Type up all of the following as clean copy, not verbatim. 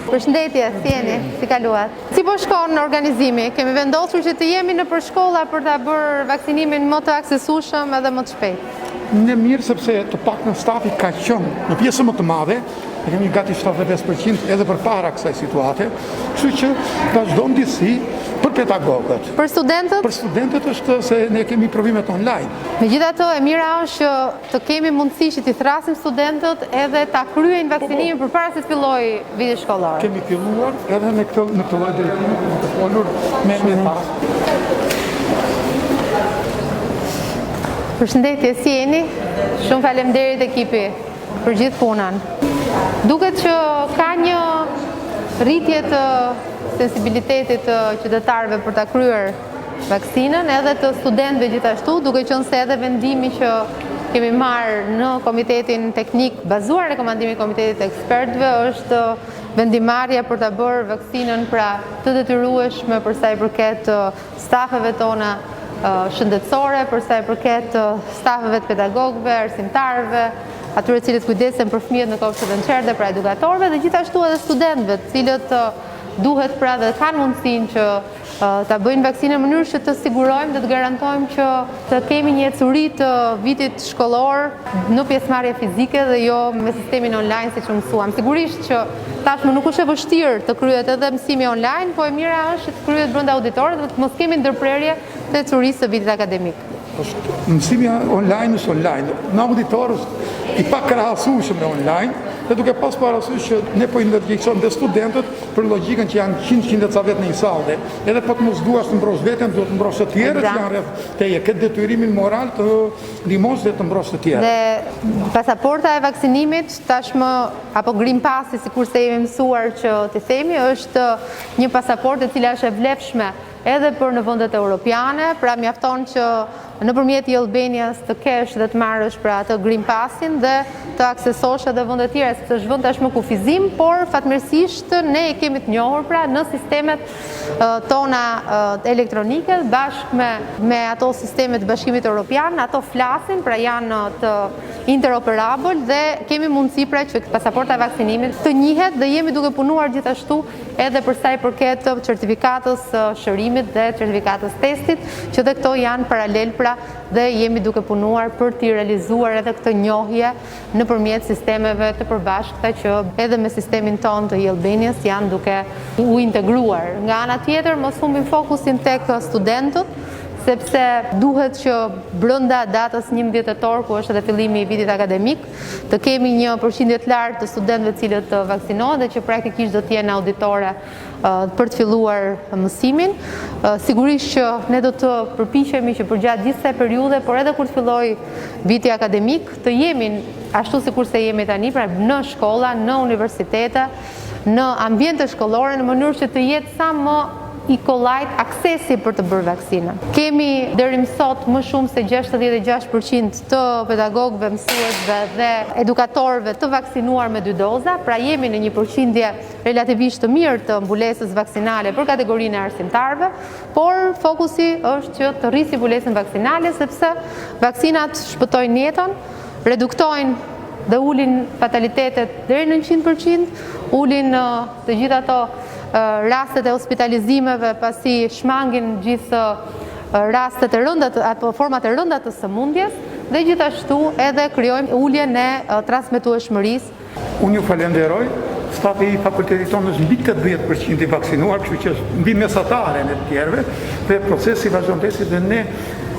Përshëndetje, si jeni? Si kaluat? Si po shkon organizimi? Kemi vendosur që të jemi në përshkolla për ta bërë vaksinimin më të aksesueshëm edhe më të shpejt. Në mirë sepse të paktën stafi ka qenë në pjesë më të madhe, ne kemi gati 75% edhe përpara kësaj situate, kështu që vazhdon disi për pedagogët. Për studentët? Për studentët është se ne kemi provimet online. Megjithatë, e mira është që të kemi mundësi që t'i thrasim studentët edhe ta kryejnë vaksinimin përpara se të fillojë viti shkollor. Kemi filluar edhe në këtë lloj drejtimi të folur me pas. Përshëndetje, si jeni? Shumë faleminderit ekipi për gjithë punën. Duket që ka një rritje të sensibilitetit të qytetarëve për ta kryer vaksinën, edhe të studentëve gjithashtu, duke qenë se edhe vendimi që kemi marrë në Komitetin Teknik bazuar në rekomandimin e Komitetit të Ekspertëve është vendimarrja për ta bërë vaksinën pra të detyrueshme për sa i përket stafeve tona shëndetësore, për sa i përket stafeve të pedagogëve, arsimtarëve, atyre të cilët kujdesen për fëmijët në kopshtet e nxerrta, pra edukatorëve dhe gjithashtu edhe studentëve, të cilët duhet pra dhe kanë mundësinë që ta bëjnë vaksinën në mënyrë që të sigurojmë dhe të garantojmë që të kemi një ecuri të vitit shkollor në pjesëmarrje fizike dhe jo me sistemin online siç u mësuam. Sigurisht që tashmë nuk është e vështirë të kryhet edhe mësimi online, po e mira është të kryhet brenda auditorit dhe të mos kemi ndërprerje të ecurisë së vitit akademik. Mësimi online është online. Në auditor është i pakrahasueshëm me online, dhe duke pas parasysh që ne po i ndërgjegjsojmë dhe studentët për logjikën që janë 100 ca vetë në një sallë. Edhe po të mos duash të mbrosh veten, duhet të mbrosh të tjerët që janë rreth teje. Këtë detyrimin moral të ndihmosh dhe të mbrosh të tjerët. Dhe pasaporta e vaksinimit tashmë apo Green Passi, sikur se jemi mësuar që të themi, është një pasaportë e cila është e vlefshme edhe për në vendet europiane, pra mjafton që nëpërmjet Albanias të kesh dhe të marrësh pra atë Green Passin dhe të aksesosh edhe vende të tjera, sepse është vend tashmë kufizim, por fatmirësisht ne e kemi të njohur pra në sistemet tona elektronike bashkë me ato sistemet të Bashkimit Evropian, ato flasin, pra janë të interoperabël dhe kemi mundësi pra që pasaporta e vaksinimit të njihet dhe jemi duke punuar gjithashtu edhe për sa i përket certifikatës shërimit dhe certifikatës testit, që dhe këto janë paralel pra dhe jemi duke punuar për t'i realizuar edhe këtë njohje nëpërmjet sistemeve të përbashkëta që edhe me sistemin ton të Albanias janë duke u integruar. Nga ana tjetër, mos humbim fokusin tek studentët, sepse duhet që brenda datës 11 tetor, ku është edhe fillimi i vitit akademik, të kemi një përqindje të lartë të studentëve të cilët të vaksinohen dhe që praktikisht do të jenë auditore për të filluar mësimin. Sigurisht që ne do të përpiqemi që përgjatë gjithë kësaj periudhe, por edhe kur të fillojë viti akademik, të jemi ashtu sikur se jemi tani, pra në shkolla, në universitete, në ambiente shkollore, në mënyrë që të jetë sa më i kollajt aksesi për të bërë vaksinën. Kemi deri më sot më shumë se 66% të pedagogëve, mësuesve dhe edukatorëve të vaksinuar me 2 doza, pra jemi në një përqindje relativisht të mirë të mbulesës vaksinale për kategorinë e arsimtarëve, por fokusi është që të rrisi mbulesën vaksinale sepse vaksinat shpëtojnë jetën, reduktojnë dhe ulin fatalitetet deri në 100%, ulin të gjitha ato rastet e hospitalizimeve pasi shmangin gjithë rastet e rënda apo format e rënda të sëmundjes dhe gjithashtu edhe krijojmë uljen e transmetueshmërisë. Unë ju falenderoj. Stafi i fakultetit tonë është mbi 80% i vaksinuar, kështu që është mbi mesatare në të tjerëve dhe procesi vazhdon tesi dhe ne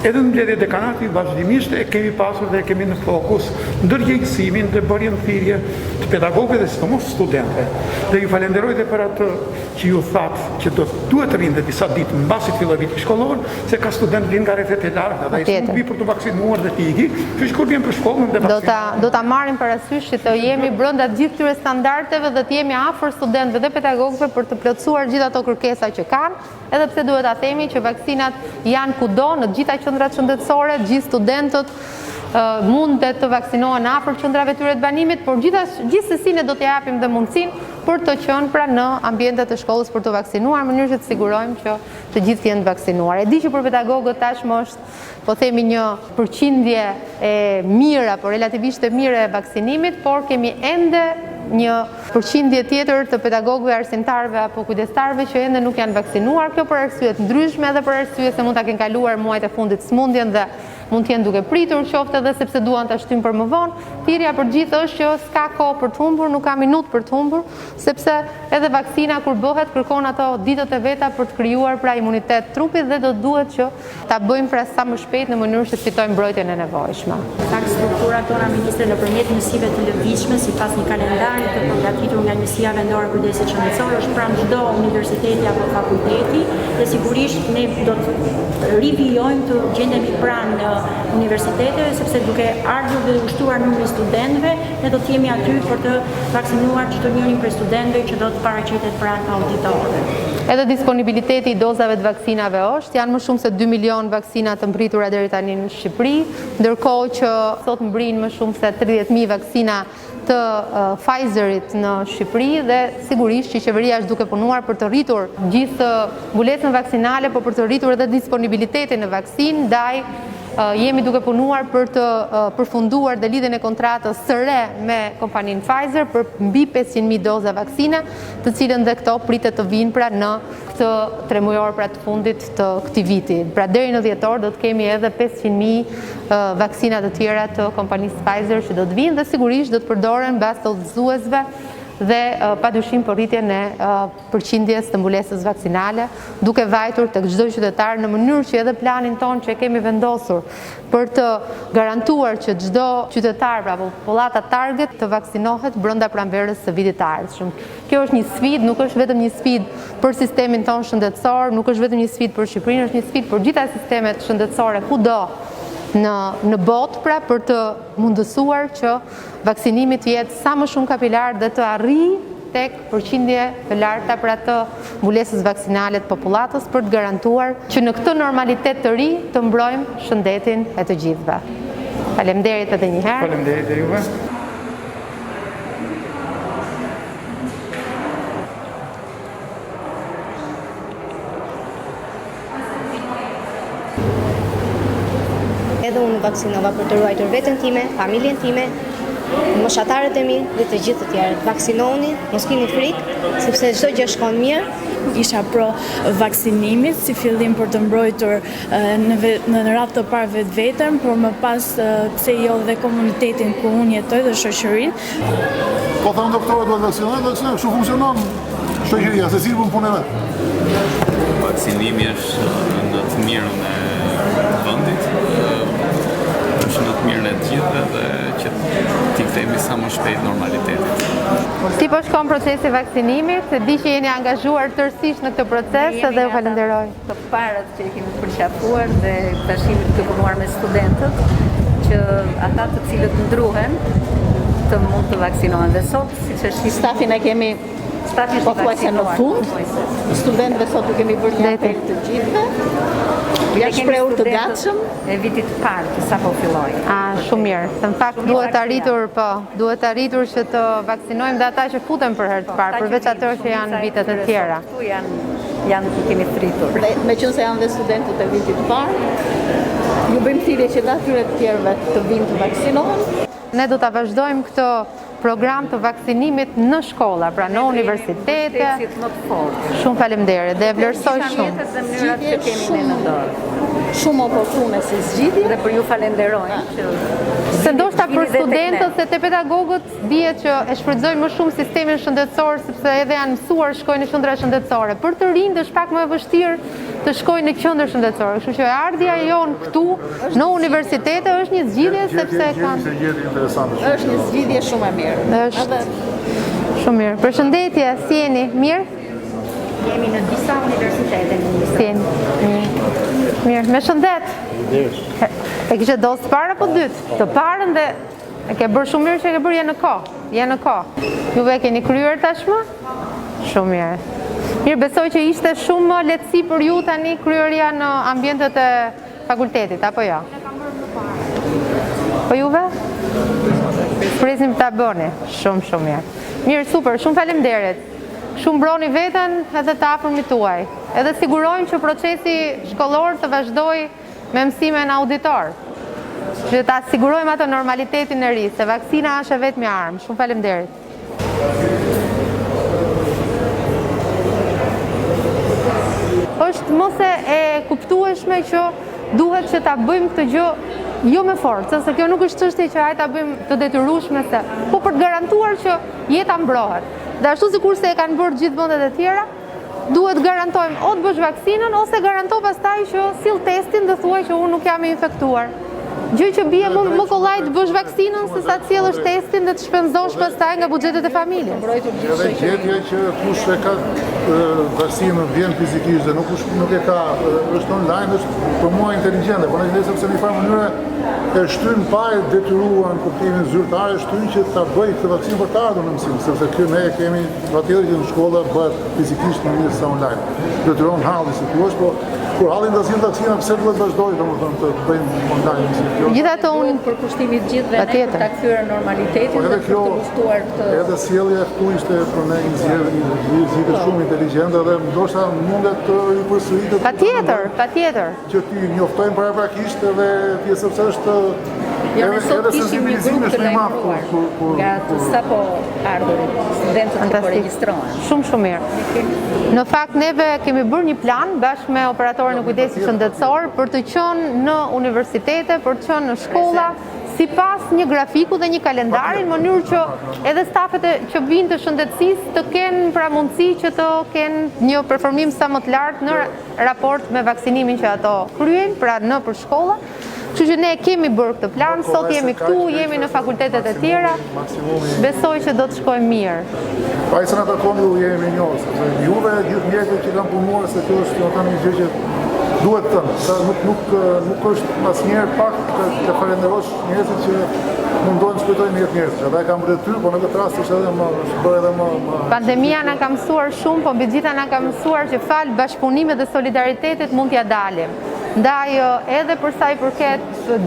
edhe në mbledhje dekanati vazhdimisht e kemi pasur dhe kemi në fokus ndërgjegjësimin dhe bërjen thirrje të pedagogëve dhe sidomos studentëve. Dhe ju falenderoj dhe për atë që ju thatë që duhet të rinë disa ditë mbasi të fillojë viti shkollor, se ka studentë vinë nga rrethet e larta dhe ai s'mund vi për të vaksinuar dhe të iki, kështu që kur vjen për shkollën dhe vaksinuar. Do ta marrim parasysh që të jemi brenda gjithë këtyre standardeve dhe të jemi afër studentëve dhe pedagogëve për të plotësuar gjithë ato kërkesa që kanë, edhe pse duhet ta themi që vaksinat janë kudo në të gjitha qendrat shëndetësore, gjithë studentët mund të vaksinohen afër qendrave tyre të banimit, por gjithsesi ne do t'i japim dhe mundësinë për të qenë pra në ambientet e shkollës për të vaksinuar, në mënyrë që të sigurojmë që të gjithë jenë vaksinuar. E di që për pedagogët tashmë është, po themi, një përqindje e mirë apo relativisht e mirë e vaksinimit, por kemi ende një përqindje tjetër të pedagogëve, arsimtarëve apo kujdestarëve që ende nuk janë vaksinuar, kjo për arsye të ndryshme edhe për arsye se mund ta kenë kaluar muajt e fundit smundjen dhe mund të jenë duke pritur qoftë edhe sepse duan ta shtyjnë për më vonë. Thirrja për gjithë është që s'ka kohë për të humbur, nuk ka minutë për të humbur, sepse edhe vaksina kur bëhet kërkon ato ditët e veta për të krijuar pra imunitet trupit dhe do duhet që ta bëjmë pra sa më shpejt në mënyrë që të fitojmë mbrojtjen e nevojshme. Sak strukturat tona ministre nëpërmjet mësive të lëvizshme sipas një kalendari të përgatitur nga Njësia Vendore e Kujdesit Shëndetësor është pranë çdo universiteti apo fakulteti dhe sigurisht ne do të rivijojmë të gjendemi pranë universiteteve sepse duke ardhur dhe ushtuar numri studentëve ne do të jemi aty për të vaksinuar çdo njërin prej studentëve që do të paraqitet pranë auditorëve. Edhe disponibiliteti i dozave të vaksinave janë më shumë se 2 milion vaksina të mbritura deri tani në Shqipëri, ndërkohë që sot mbrin më shumë se 30.000 vaksina të Pfizerit në Shqipëri dhe sigurisht që qeveria është duke punuar për të rritur gjithë mbulesën vaksinale, por për të rritur edhe disponibilitetin e vaksinë, ndaj jemi duke punuar për të përfunduar dhe lidhjen e kontratës së re me kompaninë Pfizer për mbi 500.000 doza vaksina, të cilën dhe këto pritet të vinë pra në këtë tremujor pra të fundit të këtij viti. Pra deri në dhjetor do të kemi edhe 500.000 vaksina të tjera të kompanisë Pfizer që do të vinë dhe sigurisht do të përdoren mbas të udhëzuesve dhe padyshim për rritjen e përqindjes të mbulesës vaksinale, duke vajtur tek çdo qytetar në mënyrë që edhe planin ton që e kemi vendosur për të garantuar që çdo qytetar, pra popullata target të vaksinohet brenda pranverës së vitit të ardhshëm. Kjo është një sfidë, nuk është vetëm një sfidë për sistemin ton shëndetësor, nuk është vetëm një sfidë për Shqipërinë, është një sfidë për gjitha sistemet shëndetësore kudo në botë pra për të mundësuar që vaksinimi të jetë sa më shumë kapilar dhe të arrijë tek përqindje të larta pra të mbulesës vaksinale të popullatës për të garantuar që në këtë normalitet të ri të mbrojmë shëndetin e të gjithëve. Faleminderit edhe një herë. Faleminderit e juve. Edhe unë vaksinova për të ruajtur veten time, familjen time, moshatarët e mi dhe të gjithë të tjerët. Vaksinohuni, mos keni frikë, sepse çdo gjë shkon mirë. Isha pro vaksinimit si fillim për të mbrojtur në radhë të parë vetveten, por më pas pse jo dhe komunitetin ku unë jetoj dhe shoqërinë. Po thamë doktorët do të vaksinojnë, kështu funksionon shoqëria, secili bën punën e vet. Vaksinimi është në të mirën e vendit, është në të mirën e të gjithëve dhe që t'i kthehemi sa më shpejt normalitetit. Si po shkon procesi vaksinimit? Di që jeni angazhuar tërësisht në këtë proces dhe ju falenderoj. Të parët që kemi përqafuar dhe tash jemi duke punuar me studentët që ata të cilët ndruhen të mund të vaksinohen dhe sot, siç është stafin e kemi pothuajse në fund, studentëve sot u kemi bërë një apel të gjithëve. Ja shprehur të gatshëm e vitit të parë që sapo filloi. Shumë mirë. Në fakt duhet arritur që të vaksinojmë dhe ata që futen për herë të parë, përveç ato që janë vitet e tjera. Këtu janë kemi thritur. Dhe meqense janë dhe studentët e vitit të parë, ju bëjmë thirrje që dhe atyre të tjerëve të vinë të vaksinohen. Ne do ta vazhdojmë këtë program të vaksinimit në shkolla, pra në universitete. Shumë faleminderit dhe e vlerësoj shumë. Që kemi në dorë. Shumë oportune si zgjidhje. Dhe për ju falenderojmë. Se ndoshta për studentët se te pedagogët dihet që e shfrytëzojnë më shumë sistemin shëndetësor sepse edhe janë mësuar shkojnë në qendra shëndetësore. Për të rinj është pak më e vështirë të shkojnë në qendër shëndetësore. Kështu që ardhja jon këtu në universitete është një zgjidhje sepse kanë është një zgjidhje shumë e mirë. Është shumë mirë. Përshëndetje, si jeni? Mirë? Jemi në disa universitete në Ministri. Mirë, me shëndet. E kishe dosë të parë apo dytë? Të parën dhe e ke bërë shumë mirë që e ke bërë je në kohë. Juve e keni kryer tashmë? Shumë mirë. Mirë, besoj që ishte shumë lehtësi për ju tani kryerja në ambientet e fakultetit, apo jo? Po juve? Presim ta bëni. Shumë mirë. Mirë, super, shumë faleminderit. Shumë mbroni veten edhe të afërmit tuaj. Edhe sigurojmë që procesi shkollor të vazhdoj me mësime në auditor. Që ta sigurojmë atë normalitetin e ri, se vaksina është e vetmja armë. Shumë faleminderit. Është mos e kuptueshme që duhet që ta bëjmë këtë gjë jo me forcë, se kjo nuk është çështje që ta bëjmë të detyrueshme se, po për të garantuar që jeta mbrohet. Dhe ashtu sikurse e kanë bërë gjithë vendet e tjera, duhet garantojmë o të bësh vaksinën ose garanto pastaj që sill testin dhe thuaj që unë nuk jam i infektuar. Gjë që bie më kollaj të bësh vaksinën se sa të sjellësh testin dhe të shpenzosh pastaj nga buxhetet e familjes. Edhe gjendja që kush e ka vaksinën vjen fizikisht dhe nuk e ka, është online, është për mua inteligjente, por ne sepse në një farë mënyrë e shtyn pa e detyruar në kuptimin zyrtar, e shtyn që ta bëj këtë vaksinë për të ardhur në mësim, sepse këtu ne kemi patjetër që në shkolla bëhet fizikisht në mënyrë sa online. Detyron halli si thua, po kur halli ndazin vaksina pse duhet vazhdojë domethënë të bëjmë online mësim. Gjithatë unë për kushtimit gjithëve ne për ta kthyer normalitetin dhe për të kushtuar këtë. Edhe sjellja këtu ishte për ne një shumë inteligjente dhe ndoshta mundet të i përsëritet. Patjetër. Që ti njoftojmë paraprakisht edhe ti sepse është Sot kishim një grup të lajmëruar nga të sapo ardhurit, studentët që po regjistrohen. Shumë mirë. Në fakt, neve kemi bërë një plan bashkë me operatorën e kujdesit shëndetësor për të qenë në universitete, për të qenë në shkolla, sipas një grafiku dhe një kalendari në mënyrë që edhe stafet që vinë të shëndetësisë të kenë pra mundësi që të kenë një performim sa më të lartë në raport me vaksinimin që ato kryejnë, pra në për shkolla. Kështu që ne kemi bërë këtë plan, sot jemi këtu, jemi në fakultetet e tjera, besoj që do të shkojmë mirë. Pa i së në takon ju jemi njohë, sepse juve gjithë mjekët që kanë punuar se kjo është një gjë që duhet tënë, nuk është asnjëherë pak të falenderosh njerëzit që mundohen të shpëtojnë jetë njerëzit. Ata e kanë bërë ty, por në këtë rast është edhe më Pandemia na ka mësuar shumë, po mbi gjitha na ka mësuar që fal bashkëpunimit dhe solidaritetit mund t'ja dalim. Ndaj edhe për sa i përket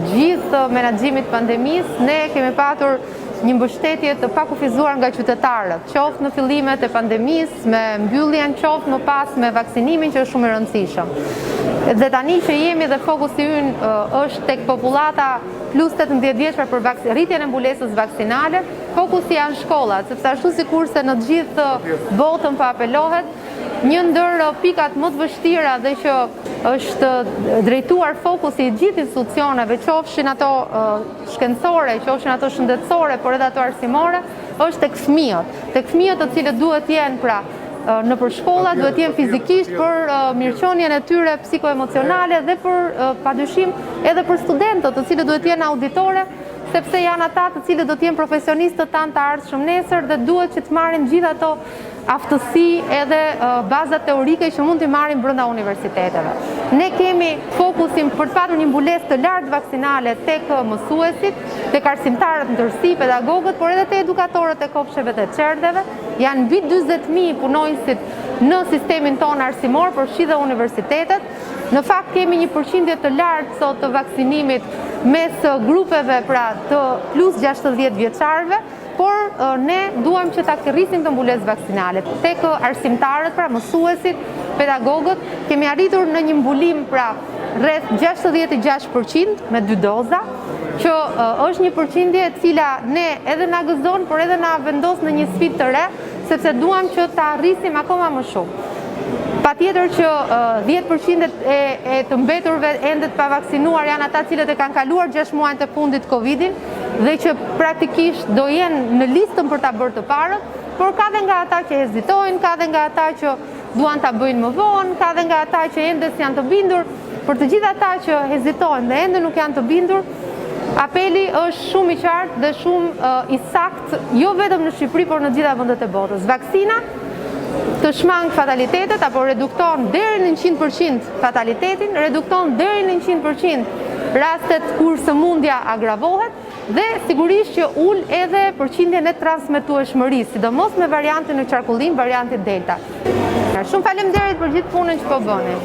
gjithë menaxhimit pandemisë, ne kemi patur një mbështetje të pakufizuar nga qytetarët, qoftë në fillimet e pandemisë, me mbylljen, qoftë më pas me vaksinimin që është shumë i rëndësishëm. Dhe tani që jemi dhe fokusi ynë është tek popullata plus 18 vjeçra për rritjen e mbulesës vaksinale, fokusi janë shkollat, sepse ashtu sikurse në të gjithë botën po apelohet, një ndër pikat më të vështira dhe që është drejtuar fokusi i gjithë institucioneve, qofshin ato shkencore, qofshin ato shëndetësore, por edhe ato arsimore, është tek fëmijët. Tek fëmijët të cilët duhet jenë pra në për shkolla, duhet jenë fizikisht për mirëqenien e tyre psikoemocionale dhe për padyshim edhe për studentët të cilët duhet jenë auditore, sepse janë ata të cilët do të jenë profesionistë të tanë të ardhshëm nesër dhe duhet që të marrin gjithë ato aftësi edhe baza teorike që mund t'i marrin brenda universiteteve. Ne kemi fokusin për të patur një mbulesë të lartë vaksinale tek mësuesit, tek arsimtarët në tërësi, pedagogët, por edhe te edukatorët e kopsheve të çerdheve. Janë mbi 40.000 punonjësit në sistemin tonë arsimor, përfshi dhe universitetet. Në fakt kemi një përqindje të lartë sot të vaksinimit mes grupeve pra të plus 60 vjeçarëve, por ne duam që ta rrisim të mbulesë vaksinale. Tek arsimtarët, pra mësuesit, pedagogët, kemi arritur në një mbulim pra rreth 66% me 2 doza, që është një përqindje e cila ne edhe na gëzon, por edhe na vendos në një sfidë të re, sepse duam që ta rrisim akoma më shumë. Patjetër që 10% e të mbeturve ende të pavaksinuar janë ata cilët e kanë kaluar 6 muajt e fundit Covidin dhe që praktikisht do jenë në listën për ta bërë të parët, por ka dhe nga ata që hezitojnë, ka dhe nga ata që duan ta bëjnë më vonë, ka dhe nga ata që ende s'janë të bindur. Për të gjithë ata që hezitojnë dhe ende nuk janë të bindur, apeli është shumë i qartë dhe shumë i saktë, jo vetëm në Shqipëri, por në gjitha vendet e botës. Vaksina të shmang fatalitetet, apo redukton deri në 100% fatalitetin, redukton deri në 100% rastet kur sëmundja agravohet dhe sigurisht që ul edhe përqindjen e transmetueshmërisë, sidomos me variantin në qarkullim, variantin Delta. Shumë faleminderit për gjithë punën që po bëni.